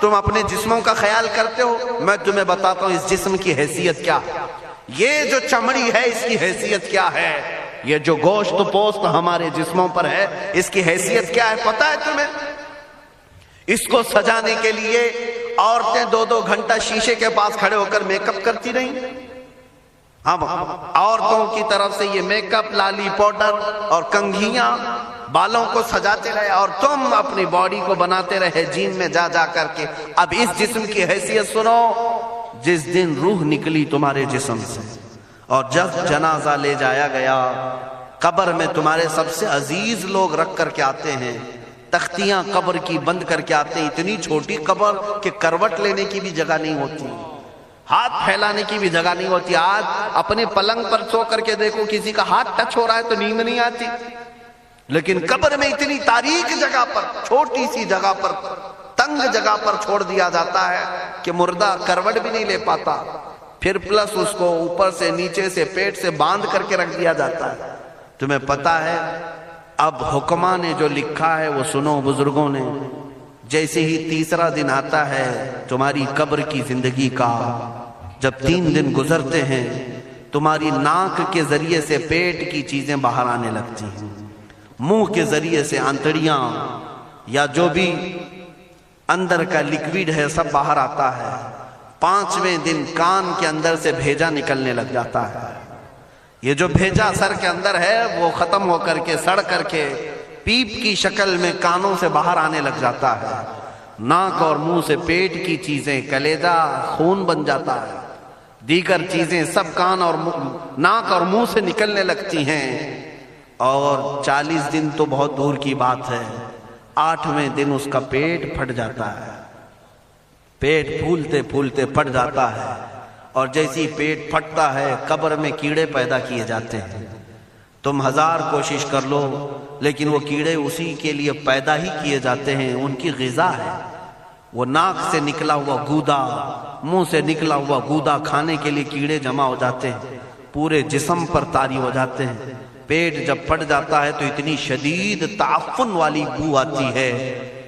تم اپنے جسموں کا خیال کرتے ہو، میں تمہیں بتاتا ہوں اس جسم کی حیثیت کیا ہے، یہ جو چمڑی ہے اس کی حیثیت کیا ہے، یہ جو گوشت پوست ہمارے جسموں پر ہے اس کی حیثیت کیا ہے پتہ ہے تمہیں؟ اس کو سجانے کے لیے عورتیں 2-2 گھنٹہ شیشے کے پاس کھڑے ہو کر میک اپ کرتی رہیں۔ ہم عورتوں کی طرف سے یہ میک اپ، لالی پاؤڈر اور کنگھیاں بالوں کو سجاتے رہے، اور تم اپنی باڈی کو بناتے رہے جیم میں جا جا کر کے۔ اب اس جسم کی حیثیت سنو، جس دن روح نکلی تمہارے جسم سے اور جب جنازہ لے جایا گیا، قبر میں تمہارے سب سے عزیز لوگ رکھ کر کے آتے ہیں، تختیاں قبر کی بند کر کے آتے ہیں، اتنی چھوٹی قبر کہ کروٹ لینے کی بھی جگہ نہیں ہوتی، ہاتھ پھیلانے کی بھی جگہ نہیں ہوتی۔ آج اپنے پلنگ پر سو کر کے دیکھو، کسی کا ہاتھ ٹچ ہو رہا ہے تو نیند نہیں آتی، لیکن قبر میں اتنی تاریک جگہ پر، چھوٹی سی جگہ پر، تنگ جگہ پر چھوڑ دیا جاتا ہے کہ مردہ کروٹ بھی نہیں لے پاتا، پھر پلس اس کو اوپر سے نیچے سے پیٹ سے باندھ کر کے رکھ دیا جاتا ہے۔ تمہیں پتا ہے اب حکماں نے جو لکھا ہے وہ سنو بزرگوں نے، جیسے ہی تیسرا دن آتا ہے تمہاری قبر کی زندگی کا، جب 3 دن گزرتے ہیں تمہاری ناک کے ذریعے سے پیٹ کی چیزیں باہر آنے لگتی ہیں، منہ کے ذریعے سے آنتڑیاں یا جو بھی اندر کا لیکویڈ ہے سب باہر آتا ہے۔ 5ویں دن کان کے اندر سے بھیجا نکلنے لگ جاتا ہے، یہ جو بھیجا سر کے اندر ہے وہ ختم ہو کر کے سڑ کر کے پیپ کی شکل میں کانوں سے باہر آنے لگ جاتا ہے، ناک اور منہ سے پیٹ کی چیزیں، کلیجہ، خون بن جاتا ہے، دیگر چیزیں سب کان اور ناک اور منہ سے نکلنے لگتی ہیں، اور 40 دن تو بہت دور کی بات ہے، 8ویں دن اس کا پیٹ پھٹ جاتا ہے، پیٹ پھولتے پھولتے پھٹ جاتا ہے، اور جیسی پیٹ پھٹتا ہے قبر میں کیڑے پیدا کیے جاتے ہیں۔ تم 1000 کوشش کر لو لیکن وہ کیڑے اسی کے لیے پیدا ہی کیے جاتے ہیں، ان کی غذا ہے، وہ ناک سے نکلا ہوا گودا، منہ سے نکلا ہوا گودا کھانے کے لیے کیڑے جمع ہو جاتے ہیں، پورے جسم پر طاری ہو جاتے ہیں۔ پیٹ جب پھٹ جاتا ہے تو اتنی شدید تعفن والی بو آتی ہے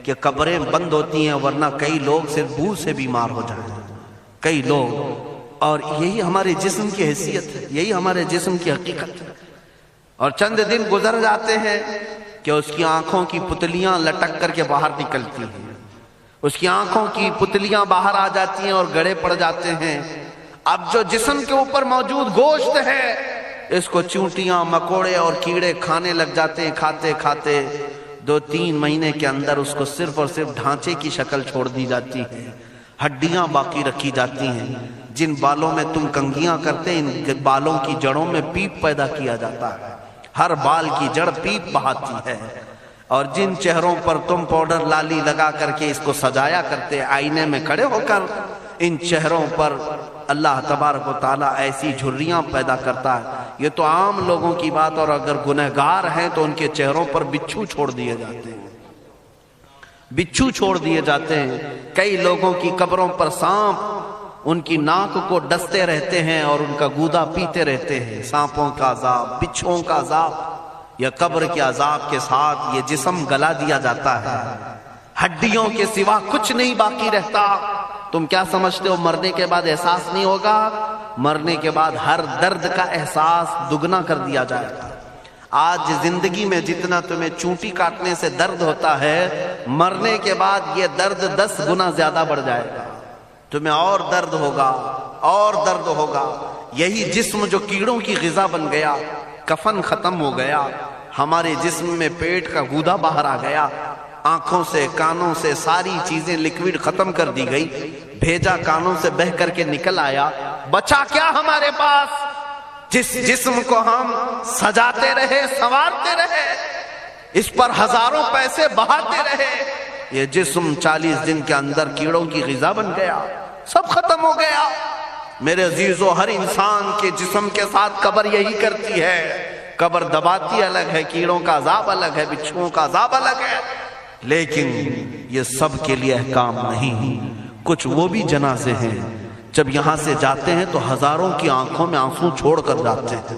کہ قبریں بند ہوتی ہیں، ورنہ کئی لوگ صرف بو سے بیمار ہو جاتے ہیں، کئی لوگ۔ اور یہی ہمارے جسم کی حیثیت ہے، یہی ہمارے جسم کی حقیقت ہے۔ اور چند دن گزر جاتے ہیں کہ اس کی آنکھوں کی پتلیاں لٹک کر کے باہر نکلتی ہیں، اس کی آنکھوں کی پتلیاں باہر آ جاتی ہیں اور گڑے پڑ جاتے ہیں۔ اب جو جسم کے اوپر موجود گوشت ہے اس کو چونٹیاں، مکوڑے اور کیڑے کھانے لگ جاتے ہیں، کھاتے کھاتے 2-3 مہینے کے اندر اس کو صرف اور صرف ڈھانچے کی شکل چھوڑ دی جاتی ہے، ہڈیاں باقی رکھی جاتی ہیں۔ جن بالوں میں تم کنگھیاں کرتے ہیں ان بالوں کی جڑوں میں پیپ پیدا کیا جاتا ہے، ہر بال کی جڑ پیپ بہاتی ہے۔ اور جن چہروں پر تم پاؤڈر لالی لگا کر کے اس کو سجایا کرتے آئینے میں کھڑے ہو کر، ان چہروں پر اللہ تبارک و تعالیٰ ایسی جھریاں پیدا کرتا ہے۔ یہ تو عام لوگوں کی بات، اور اگر گنہگار ہیں تو ان کے چہروں پر بچھو چھوڑ دیے جاتے ہیں، بچھو چھوڑ دیے جاتے ہیں۔ کئی لوگوں کی قبروں پر سانپ ان کی ناک کو ڈستے رہتے ہیں اور ان کا گودا پیتے رہتے ہیں۔ سانپوں کا عذاب، بچھوؤں کا عذاب، یا قبر کے عذاب کے ساتھ یہ جسم گلا دیا جاتا ہے، ہڈیوں کے سوا کچھ نہیں باقی رہتا۔ تم کیا سمجھتے ہو مرنے کے بعد احساس نہیں ہوگا؟ مرنے کے بعد ہر درد کا احساس دگنا کر دیا جائے گا۔ آج زندگی میں جتنا تمہیں چونٹی کاٹنے سے درد ہوتا ہے، مرنے کے بعد یہ درد 10 گنا زیادہ بڑھ جائے گا، تمہیں اور درد ہوگا، اور درد ہوگا۔ یہی جسم جو کیڑوں کی غذا بن گیا، کفن ختم ہو گیا، ہمارے جسم میں پیٹ کا گودا باہر آ گیا، آنکھوں سے کانوں سے ساری چیزیں لکوڈ ختم کر دی گئی، بھیجا کانوں سے بہ کر کے نکل آیا، بچا کیا ہمارے پاس؟ جس جسم کو ہم سجاتے رہے، سنوارتے رہے، اس پر ہزاروں پیسے بہاتے رہے، یہ جسم 40 دن کے اندر کیڑوں کی غذا بن گیا، سب ختم ہو گیا۔ میرے عزیزو، ہر انسان کے جسم کے ساتھ قبر یہی کرتی ہے، قبر دباتی الگ ہے، کیڑوں کا عذاب الگ ہے، بچھوؤں کا عذاب الگ ہے، لیکن یہ سب کے لیے احکام نہیں۔ کچھ وہ بھی جنازے ہیں جب یہاں سے جاتے ہیں تو ہزاروں کی آنکھوں میں آنسو چھوڑ کر جاتے ہیں،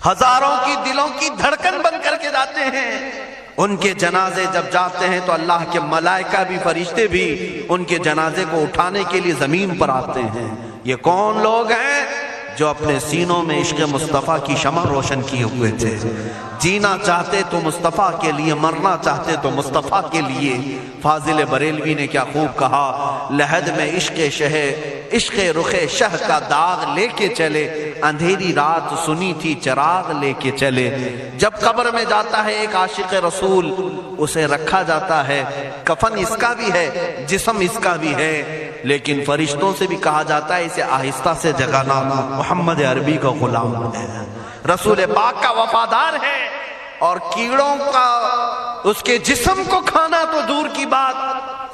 ہزاروں کی دلوں کی دھڑکن بن کر کے جاتے ہیں، ان کے جنازے جب جاتے ہیں تو اللہ کے ملائکہ بھی فرشتے بھی ان کے جنازے کو اٹھانے کے لیے زمین پر آتے ہیں۔ یہ کون لوگ ہیں؟ جو اپنے سینوں میں عشق مصطفیٰ کی شمع روشن کیے ہوئے تھے، جینا چاہتے تو مصطفیٰ کے لیے، مرنا چاہتے تو مصطفیٰ کے لیے۔ فاضل بریلوی نے کیا خوب کہا، لحد میں عشق رخ شہ کا داغ لے کے چلے، اندھیری رات سنی تھی چراغ لے کے چلے۔ جب قبر میں جاتا ہے ایک عاشق رسول، اسے رکھا جاتا ہے، کفن اس کا بھی ہے، جسم اس کا بھی ہے، لیکن فرشتوں سے بھی کہا جاتا ہے اسے آہستہ سے جگانا، محمد عربی کا غلام ہے، رسول پاک کا وفادار ہے، اور کیڑوں کا اس کے جسم کو کھانا تو دور کی بات،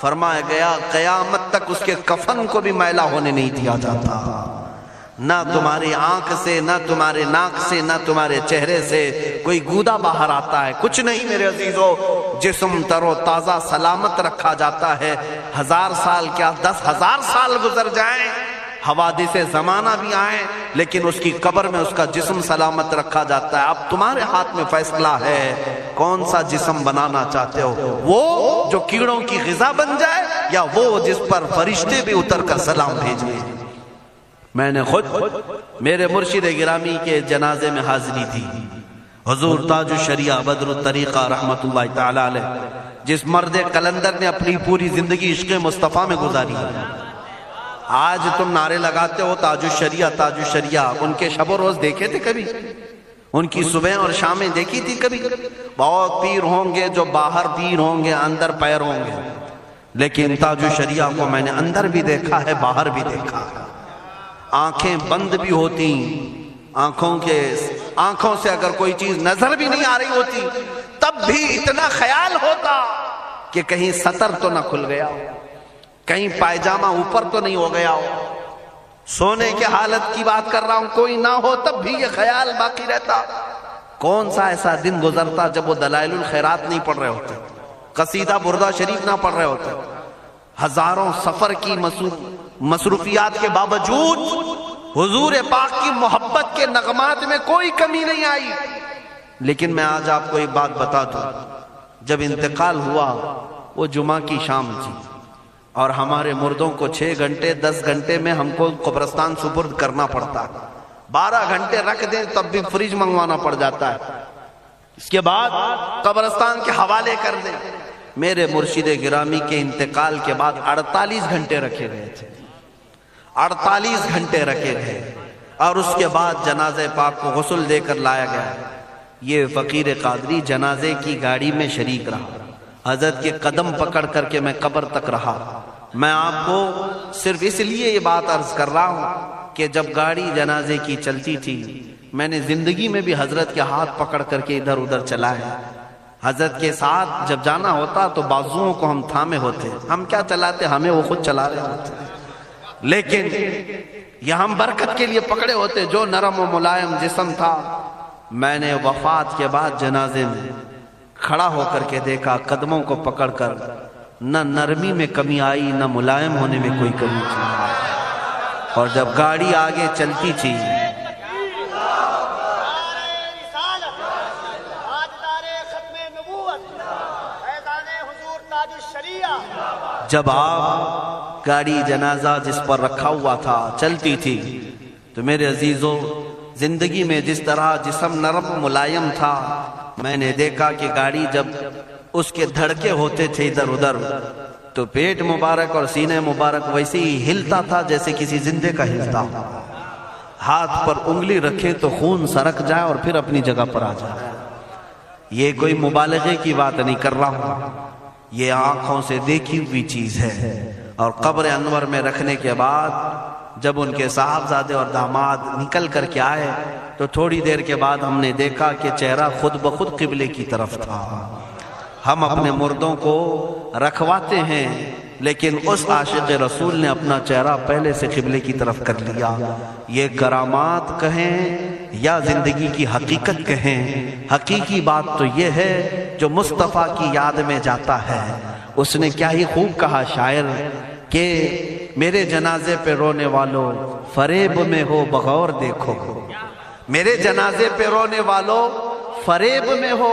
فرمایا گیا قیامت تک اس کے کفن کو بھی میلا ہونے نہیں دیا جاتا۔ نہ تمہاری آنکھ سے، نہ تمہارے ناک سے، نہ تمہارے چہرے سے کوئی گودا باہر آتا ہے، کچھ نہیں میرے عزیزو، جسم تر و تازہ سلامت رکھا جاتا ہے۔ 1000 سال کیا 10,000 سال گزر جائیں، حوادث زمانہ بھی آئیں، لیکن اس کی قبر میں اس کا جسم سلامت رکھا جاتا ہے۔ اب تمہارے ہاتھ میں فیصلہ ہے، کون سا جسم بنانا چاہتے ہو، وہ جو کیڑوں کی غذا بن جائے، یا وہ جس پر فرشتے بھی اتر کر سلام بھیجیں۔ میں نے خود میرے مرشد گرامی کے جنازے میں حاضری تھی، حضور تاج الشریعہ بدر الطریقہ رحمت اللہ تعالی علیہ، جس مرد قلندر نے اپنی پوری زندگی عشق مصطفیٰ میں گزاری۔ آج تم نعرے لگاتے ہو تاج الشریعہ تاج الشریعہ، ان کے شب و روز دیکھے تھے کبھی؟ ان کی صبح اور شامیں دیکھی تھی کبھی؟ بہت پیر ہوں گے جو باہر پیر ہوں گے، اندر پیر ہوں گے، لیکن تاج الشریعہ کو میں نے اندر بھی دیکھا ہے، باہر بھی دیکھا ہے۔ آنکھیں بند بھی ہوتی، آنکھوں سے اگر کوئی چیز نظر بھی نہیں آ رہی ہوتی، تب بھی اتنا خیال ہوتا کہ کہیں سطر تو نہ کھل گیا ہو، کہیں پائجامہ اوپر تو نہیں ہو گیا ہو۔ سونے کے حالت کی بات کر رہا ہوں، کوئی نہ ہو تب بھی یہ خیال باقی رہتا۔ کون سا ایسا دن گزرتا جب وہ دلائل الخیرات نہیں پڑھ رہے ہوتے، قصیدہ بردہ شریف نہ پڑھ رہے ہوتے، ہزاروں سفر کی مصروفیات کے باوجود حضور پاک کی محبت کے نغمات میں کوئی کمی نہیں آئی۔ لیکن میں آج آپ کو ایک بات بتا دوں، جب انتقال ہوا وہ جمعہ کی شام تھی، اور ہمارے مردوں کو 6 گھنٹے 10 گھنٹے میں ہم کو قبرستان سپرد کرنا پڑتا، 12 گھنٹے رکھ دیں تب بھی فریج منگوانا پڑ جاتا ہے، اس کے بعد قبرستان کے حوالے کر دیں۔ میرے مرشد گرامی کے انتقال کے بعد 48 گھنٹے رکھے گئے تھے، 48 گھنٹے رکھے گئے، اور اس کے بعد جنازے پاک کو غسل دے کر لایا گیا۔ یہ فقیر قادری جنازے کی گاڑی میں شریک رہا، حضرت کے قدم پکڑ کر کے میں قبر تک رہا۔ میں آپ کو صرف اس لیے یہ بات عرض کر رہا ہوں کہ جب گاڑی جنازے کی چلتی تھی، میں نے زندگی میں بھی حضرت کے ہاتھ پکڑ کر کے ادھر ادھر چلائے۔ حضرت کے ساتھ جب جانا ہوتا تو بازوؤں کو ہم تھامے ہوتے، ہم کیا چلاتے، ہمیں وہ خود چلا رہے ہوتے، لیکن یہ ہم برکت کے لیے پکڑے ہوتے۔ جو نرم و ملائم جسم تھا، میں نے وفات کے بعد جنازے میں کھڑا ہو کر کے دیکھا، قدموں کو پکڑ کر، نہ نرمی میں کمی آئی، نہ ملائم ہونے میں کوئی کمی تھی۔ اور جب گاڑی آگے چلتی تھی، جب آپ گاڑی جنازہ جس پر رکھا ہوا تھا چلتی تھی، تو میرے عزیزو زندگی میں جس طرح جسم نرم ملائم تھا، میں نے دیکھا کہ گاڑی جب اس کے دھڑکے ہوتے تھے ادھر ادھر، تو پیٹ مبارک اور سینے مبارک ویسے ہی ہلتا تھا جیسے کسی زندے کا ہلتا ہو۔ ہاتھ پر انگلی رکھے تو خون سرک جائے اور پھر اپنی جگہ پر آ جائے۔ یہ کوئی مبالغے کی بات نہیں کر رہا ہوں، یہ آنکھوں سے دیکھی ہوئی چیز ہے۔ اور قبر انور میں رکھنے کے بعد جب ان کے صاحبزادے اور داماد نکل کر کے آئے، تو تھوڑی دیر کے بعد ہم نے دیکھا کہ چہرہ خود بخود قبلے کی طرف تھا۔ ہم اپنے مردوں کو رکھواتے ہیں، لیکن اس عاشق رسول نے اپنا چہرہ پہلے سے قبلے کی طرف کر لیا۔ یہ کرامات کہیں یا زندگی کی حقیقت کہیں، حقیقی بات تو یہ ہے جو مصطفیٰ کی یاد میں جاتا ہے۔ اس نے کیا ہی خوب کہا شاعر کہ میرے جنازے پہ رونے والوں فریب میں ہو بغور دیکھو، میرے جنازے پہ رونے والوں فریب میں ہو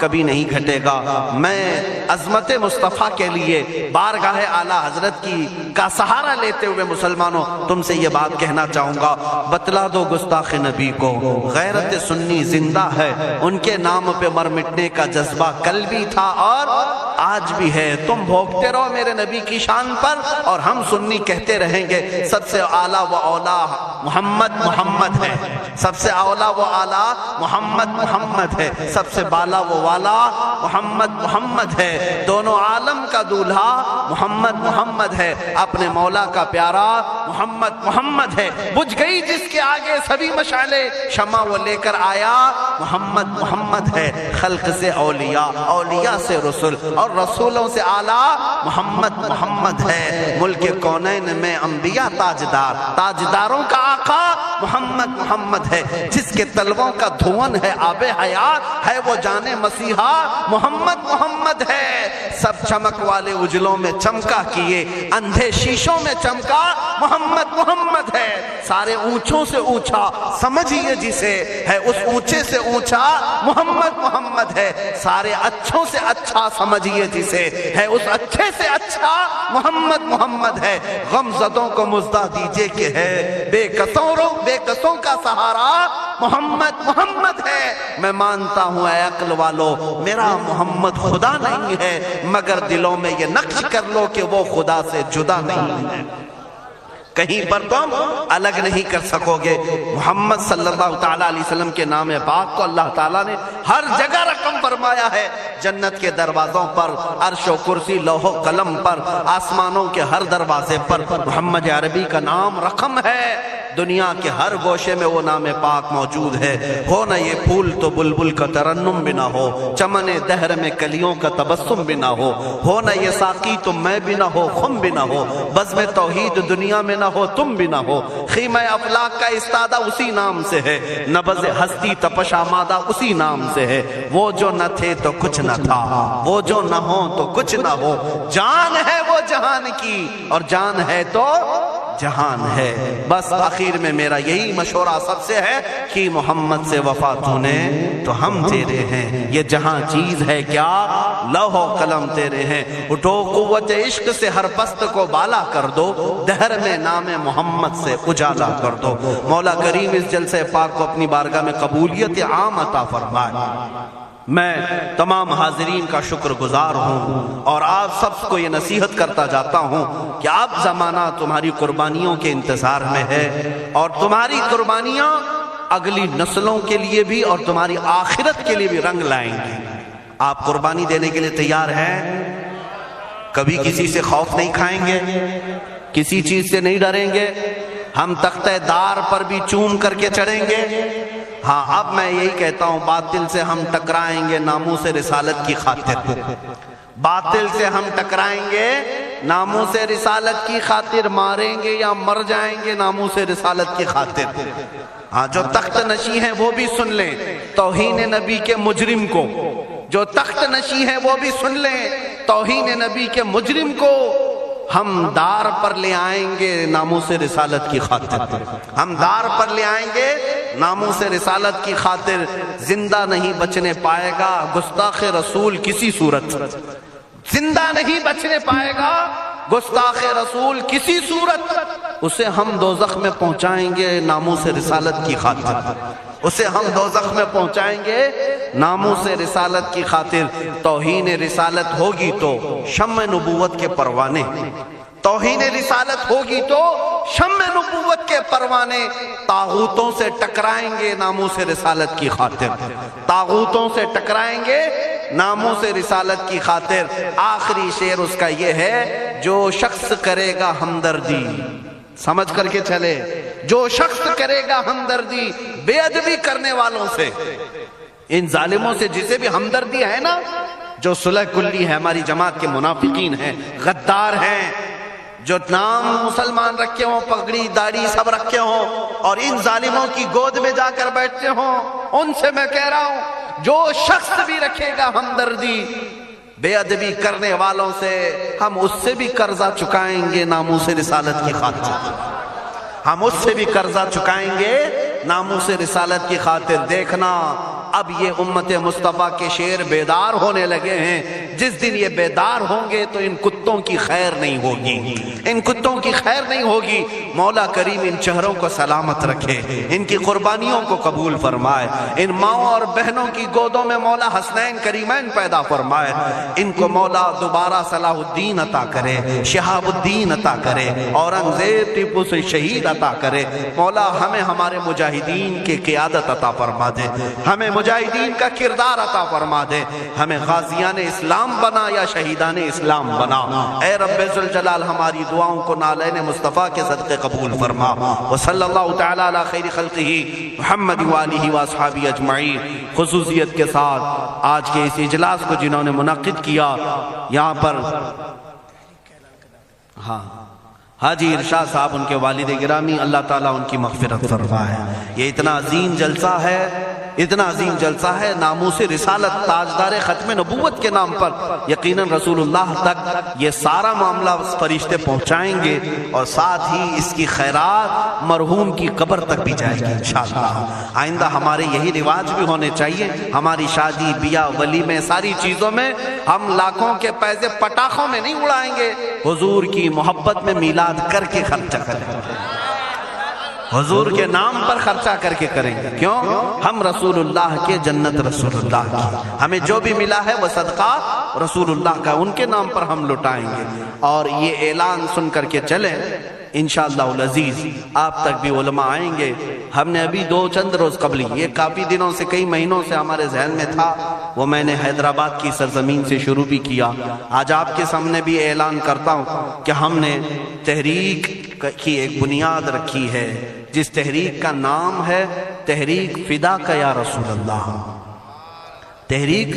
کبھی نہیں گھٹے گا۔ میں عظمت مصطفیٰ کے لیے بارگاہ اعلیٰ حضرت کا سہارا لیتے ہوئے مسلمانوں تم سے یہ بات کہنا چاہوں گا، بتلا دو گستاخ نبی کو غیرت سنی زندہ ہے، ان کے نام پہ مر مٹنے کا جذبہ کل بھی تھا اور آج بھی ہے۔ تم بھوکتے رہو میرے نبی کی شان پر اور ہم سنی کہتے رہیں گے سب سے اعلیٰ و اولا محمد ہے، سب سے اولا و اعلیٰ محمد ہے، سب سے بالا و والا محمد ہے، دونوں عالم کا دولہا محمد ہے، اپنے مولا کا پیارا محمد ہے۔ بجھ گئی جس کے آگے سبھی مشعلے، شمع وہ لے کر آیا محمد ہے۔ خلق سے اولیاء سے رسول اور رسولوں سے اعلیٰ محمد ہے۔ ملک کونین میں انبیاء تاجداروں کا آقا محمد ہے، جس کے تلووں کا دھون ہے آب حیات ہے، وہ جانے مسیحا محمد ہے۔ سب چمک والے اجلوں میں چمکا کیے، اندھے شیشوں میں چمکا محمد ہے۔ سارے اونچوں سے اونچا سمجھیے جسے ہے، اس اونچے سے اونچا محمد ہے۔ سارے اچھوں سے اچھا سمجھیے جسے ہے، اس اچھے سے اچھا محمد ہے۔ غم زدوں کو مزدہ دیجئے کہ ہے، بے قصوں کا سہارا محمد ہے۔ میں مانتا ہوں اے عقل والو میرا محمد خدا نہیں ہے، مگر دلوں میں یہ نقش کر لو کہ وہ خدا سے جدا نہیں ہے، کہیں پر تم الگ نہیں کر سکو گے۔ محمد صلی اللہ تعالیٰ علیہ وسلم کے نام پاک کو اللہ تعالیٰ نے ہر جگہ رقم فرمایا ہے، جنت کے دروازوں پر، عرش و کرسی لوح و قلم پر، آسمانوں کے ہر دروازے پر محمد عربی کا نام رقم ہے۔ دنیا کے ہر گوشے میں وہ نام پاک موجود ہے۔ ہو نہ یہ پھول تو بلبل کا ترنم بھی نہ ہو، چمن دہر میں کلیوں کا تبسم بھی نہ ہو نہ یہ ساقی تو میں بھی نہ ہو، خم بھی نہ ہو، بزم توحید دنیا میں نہ ہو، تم بھی نہ ہو۔ خیمہ افلاک کا استادہ اسی نام سے ہے، نبض ہستی تپش آمادہ اسی نام سے ہے۔ وہ جو نہ تھے تو کچھ نہ تھا، وہ جو نہ ہو تو کچھ نہ ہو، جان ہے وہ جہان کی اور جان ہے تو جہان ہے۔ بس آخر میں میرا یہی مشورہ سب سے ہے کہ محمد سے وفا تو نے تو ہم تیرے ہیں، یہ جہاں چیز ہے کیا لوح و قلم تیرے ہیں۔ اٹھو قوت عشق سے ہر پست کو بالا کر دو، دہر میں نام محمد سے اجالا کر دو۔ مولا کریم اس جلسے پاک کو اپنی بارگاہ میں قبولیت عام عطا فرمائے۔ میں تمام حاضرین کا شکر گزار ہوں اور آپ سب کو یہ نصیحت کرتا جاتا ہوں کہ اب زمانہ تمہاری قربانیوں کے انتظار میں ہے، اور تمہاری قربانیاں اگلی نسلوں کے لیے بھی اور تمہاری آخرت کے لیے بھی رنگ لائیں گی۔ آپ قربانی دینے کے لیے تیار ہیں؟ کبھی کسی سے خوف نہیں کھائیں گے، کسی چیز سے نہیں ڈریں گے، ہم تختہ دار پر بھی چوم کر کے چڑھیں گے۔ ہاں اب میں یہی کہتا ہوں، باطل سے ہم ٹکرائیں گے ناموس رسالت کی خاطر، باطل سے ہم ٹکرائیں گے ناموس رسالت کی خاطر، ماریں گے یا مر جائیں گے ناموس رسالت کی خاطر۔ ہاں جو تخت نشی ہیں وہ بھی سن لیں توہین نبی کے مجرم کو، جو تخت نشی ہیں وہ بھی سن لیں توہین نبی کے مجرم کو ہم دار پر لے آئیں گے ناموس رسالت کی خاطر، ہم دار پر لے آئیں گے ناموس رسالت کی خاطر۔ زندہ نہیں بچنے پائے گا گستاخ رسول کسی صورت، زندہ نہیں بچنے پائے گا گستاخ رسول کسی صورت، اسے ہم دوزخ میں پہنچائیں گے ناموس رسالت کی خاطر، اسے ہم دوزخ میں پہنچائیں گے ناموس رسالت کی خاطر۔ توہین رسالت ہوگی تو شمع نبوت کے پروانے، توہین رسالت ہوگی تو شمع نبوت کے پروانے طاغوتوں سے ٹکرائیں گے ناموس رسالت کی خاطر، طاغوتوں سے ٹکرائیں گے ناموس رسالت کی خاطر۔ آخری شعر اس کا یہ ہے، جو شخص کرے گا ہمدردی، سمجھ کر کے چلے، جو شخص کرے گا ہمدردی بے ادبی کرنے والوں سے، ان ظالموں سے جسے بھی ہمدردی ہے نا، جو صلح کلی ہے، ہماری جماعت کے منافقین ہیں، غدار ہیں، جو نام مسلمان رکھے ہوں، پگڑی داڑھی سب رکھے ہوں اور ان ظالموں کی گود میں جا کر بیٹھتے ہوں، ان سے میں کہہ رہا ہوں جو شخص بھی رکھے گا ہمدردی بے ادبی کرنے والوں سے، ہم اس سے بھی قرضہ چکائیں گے ناموس رسالت کی خاطر، ہم اس سے بھی قرضہ چکائیں گے ناموس رسالت کی خاطر۔ دیکھنا اب یہ امت مصطفیٰ کے شیر بیدار ہونے لگے ہیں. جس دن یہ بیدار ہوں گے تو ان کتوں کی خیر نہیں ہوگی، ان کتوں کی خیر نہیں ہوگی. مولا کریم ان چہروں کو سلامت رکھے، ان کی قربانیوں کو قبول فرمائے، ان ماؤں اور بہنوں کی گودوں میں مولا حسنین کریمین پیدا فرمائے. ان کو مولا دوبارہ صلاح الدین عطا کرے، شہاب الدین عطا کرے، اورنگزیب ٹیپو سے شہید عطا کرے. مولا ہمیں ہمارے مجاہدین کی قیادت عطا فرما دے، ہمیں مجاہدین کا کردار عطا فرما دے، ہمیں غازیان اسلام بنا یا شہیدان اسلام بنا. اے رب ذوالجلال ہماری دعاؤں کو نالین مصطفیٰ کے صدقے قبول فرما. وصلی اللہ تعالی علی خیر خلقہ محمد وآلہ واصحابہ اجمعین. خصوصیت کے ساتھ آج کے اس اجلاس کو جنہوں نے منعقد کیا، یہاں پر حاجی ارشاد صاحب ان کے والد گرامی، اللہ تعالیٰ ان کی مغفرت فرمائے. یہ اتنا عظیم جلسہ ہے، اتنا عظیم جلسہ ہے. ناموس رسالت تاجدار ختم نبوت کے نام پر یقیناً رسول اللہ تک یہ سارا معاملہ فرشتے پہنچائیں گے، اور ساتھ ہی اس کی خیرات مرحوم کی قبر تک بھی جائے گی انشاءاللہ. آئندہ ہمارے یہی رواج بھی ہونے چاہیے. ہماری شادی بیاہ ولیمے ساری چیزوں میں ہم لاکھوں کے پیسے پٹاخوں میں نہیں اڑائیں گے، حضور کی محبت میں میلاد کر کے خرچہ کریں گے، حضور کے نام پر خرچہ کر کے کریں گے. کیوں؟ ہم رسول اللہ کے، جنت رسول اللہ کی، ہمیں جو بھی ملا ہے وہ صدقہ رسول اللہ کا، ان کے نام پر ہم لٹائیں گے. اور یہ اعلان سن کر کے چلیں انشاءاللہ العزیز. آپ تک بھی علماء آئیں گے. ہم نے ابھی چند روز قبل، یہ کافی دنوں سے، کئی مہینوں سے ہمارے ذہن میں تھا، وہ میں نے حیدرآباد کی سرزمین سے شروع بھی کیا. آج آپ کے سامنے بھی اعلان کرتا ہوں کہ ہم نے تحریک کی ایک بنیاد رکھی ہے، جس تحریک کا نام ہے تحریک فدا کا یا رسول اللہ. تحریک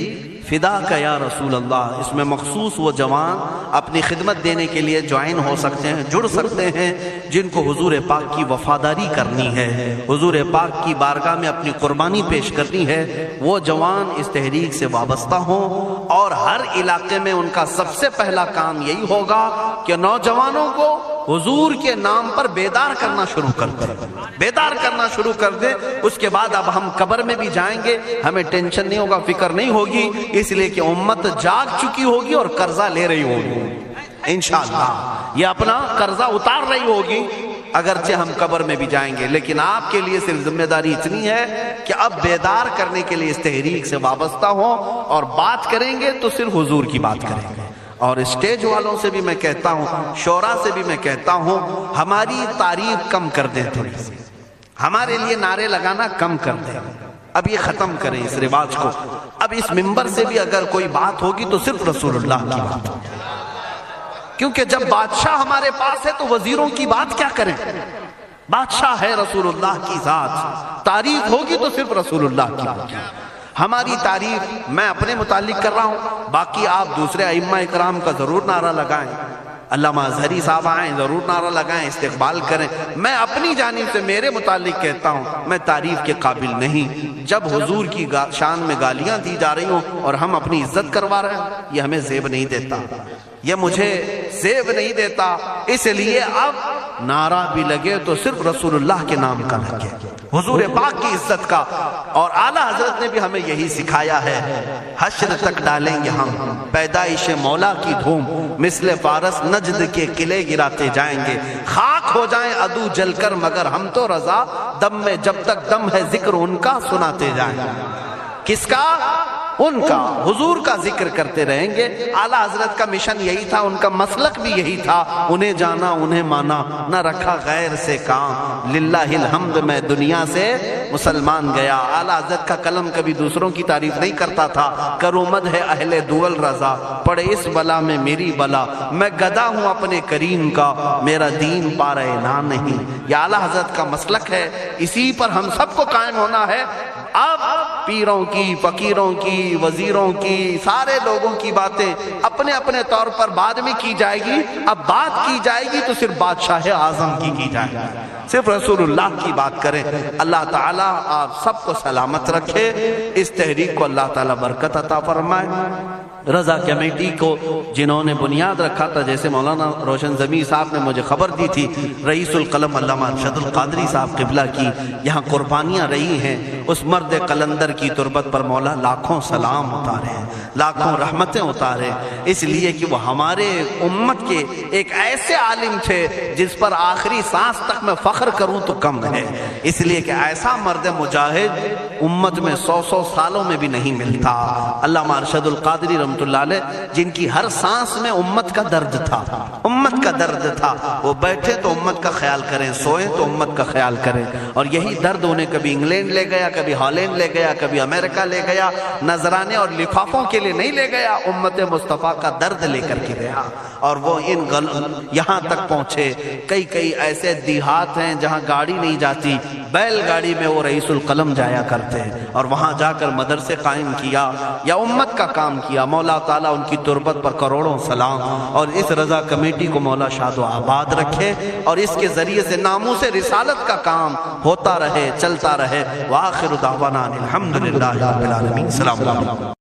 فدا کا یا رسول اللہ. اس میں مخصوص وہ جوان اپنی خدمت دینے کے لیے جوائن ہو سکتے ہیں، جڑ سکتے ہیں، جن کو حضور پاک کی وفاداری کرنی ہے، حضور پاک کی بارگاہ میں اپنی قربانی پیش کرنی ہے. وہ جوان اس تحریک سے وابستہ ہوں، اور ہر علاقے میں ان کا سب سے پہلا کام یہی ہوگا کہ نوجوانوں کو حضور کے نام پر بیدار کرنا شروع کر دیں، بیدار کرنا شروع کر دیں. اس کے بعد اب ہم قبر میں بھی جائیں گے، ہمیں ٹینشن نہیں ہوگا، فکر نہیں ہوگی، اس لیے کہ امت جاگ چکی ہوگی اور قرضہ لے رہی ہوگی. انشاءاللہ یہ اپنا قرضہ اتار رہی ہوگی، اگرچہ ہم قبر میں بھی جائیں گے. لیکن آپ کے لیے صرف ذمہ داری اتنی ہے کہ اب بیدار کرنے کے لیے اس تحریک سے وابستہ ہوں، اور بات کریں گے تو صرف حضور کی بات کریں گے. اور اسٹیج والوں سے بھی میں کہتا ہوں، شورا سے بھی میں کہتا ہوں، ہماری تعریف کم کر دیں، تھوڑی سی ہمارے لیے نعرے لگانا کم کر دیں. اب یہ ختم کریں اس رواج کو. اب اس منبر سے بھی اگر کوئی بات ہوگی تو صرف رسول اللہ کی بات ہوگی، کیونکہ جب بادشاہ ہمارے پاس ہے تو وزیروں کی بات کیا کریں؟ بادشاہ ہے رسول اللہ کی ذات، تعریف ہوگی تو صرف رسول اللہ کی ہوگی. ہماری تعریف میں اپنے متعلق کر رہا ہوں، باقی آپ دوسرے ائمہ اکرام کا ضرور نعرہ لگائیں، علامہ اظہری صاحب آئیں ضرور نعرہ لگائیں، استقبال کریں. میں اپنی جانب سے میرے متعلق کہتا ہوں، میں تعریف کے قابل نہیں. جب حضور کی شان میں گالیاں دی جا رہی ہوں اور ہم اپنی عزت کروا رہے ہیں، یہ ہمیں زیب نہیں دیتا، یہ مجھے زیب نہیں دیتا. اس لیے اب نعرہ بھی لگے تو صرف رسول اللہ کے نام کا لگے، حضور پاک کی عزت کا. اور اعلیٰ حضرت نے بھی ہمیں یہی سکھایا ہے، حشر تک ڈالیں گے ہم پیدائش مولا کی دھوم، مثل فارس نجد کے قلعے گراتے جائیں گے، خاک ہو جائیں عدو جل کر مگر ہم تو رضا، دم میں جب تک دم ہے ذکر ان کا سناتے جائیں گے. کس کا؟ ان کا، حضور کا ذکر کرتے رہیں گے. اعلیٰ حضرت کا مشن یہی تھا، ان کا مسلک بھی یہی تھا، انہیں جانا انہیں مانا، نہ رکھا غیر سے کام، للہ الحمد میں دنیا سے مسلمان گیا. اعلیٰ حضرت کا قلم کبھی دوسروں کی تعریف نہیں کرتا تھا. کرومد ہے اہل دول رضا، پڑے اس بلا میں میری بلا، میں گدا ہوں اپنے کریم کا، میرا دین پارہ نہ نہیں. یہ اعلیٰ حضرت کا مسلک ہے، اسی پر ہم سب کو قائم ہونا ہے. اب پیروں کی، فقیروں کی، وزیروں کی، سارے لوگوں کی باتیں اپنے اپنے طور پر بعد میں کی جائے گی. اب بات کی جائے گی تو صرف بادشاہ اعظم کی جائے گی، صرف رسول اللہ کی بات کریں. اللہ تعالیٰ آپ سب کو سلامت رکھے، اس تحریک کو اللہ تعالیٰ برکت عطا فرمائے. رضا کمیٹی کو جنہوں نے بنیاد رکھا تھا، جیسے مولانا روشن زمیں صاحب نے مجھے خبر دی تھی، رئیس القلم علامہ ارشد القادری صاحب قبلہ کی یہاں قربانیاں رہی ہیں، اس مرد قلندر کی تربت پر مولا لاکھوں سلام اتارے ہیں، لاکھوں رحمتیں اتارے، اس لیے کہ وہ ہمارے امت کے ایک ایسے عالم تھے جس پر آخری سانس تک میں فخر کروں تو کم ہے، اس لیے کہ ایسا مرد مجاہد امت میں 100 سالوں میں بھی نہیں ملتا۔ علامہ ارشد القادری رحمۃ اللہ علیہ، جن کی ہر سانس میں امت کا درد تھا، امت کا درد تھا، وہ بیٹھے تو امت کا خیال کریں، سوئیں تو امت کا خیال کریں، اور یہی درد انہیں کبھی انگلینڈ لے گیا، کبھی ہالینڈ لے گیا، کبھی امریکہ لے گیا، نذرانے اور لفافوں کے لیے نہیں لے گیا، امت مصطفیٰ کا درد لے کر کے گیا، اور وہ یہاں تک پہنچے۔ کئی ایسے دیہات ہیں جہاں گاڑی نہیں جاتی، بیل گاڑی میں وہ رئیس القلم جایا کرتے ہیں، اور وہاں جا کر مدرسے قائم کیا یا امت کا کام کیا۔ مولا تعالیٰ ان کی تربت پر کروڑوں سلام، اور اس رضا کمیٹی کو مولا شاد و آباد رکھے، اور اس کے ذریعے سے ناموس رسالت کا کام ہوتا رہے، چلتا رہے۔ وآخر دعوانا الحمدللہ رب العالمین۔ السلام علیکم۔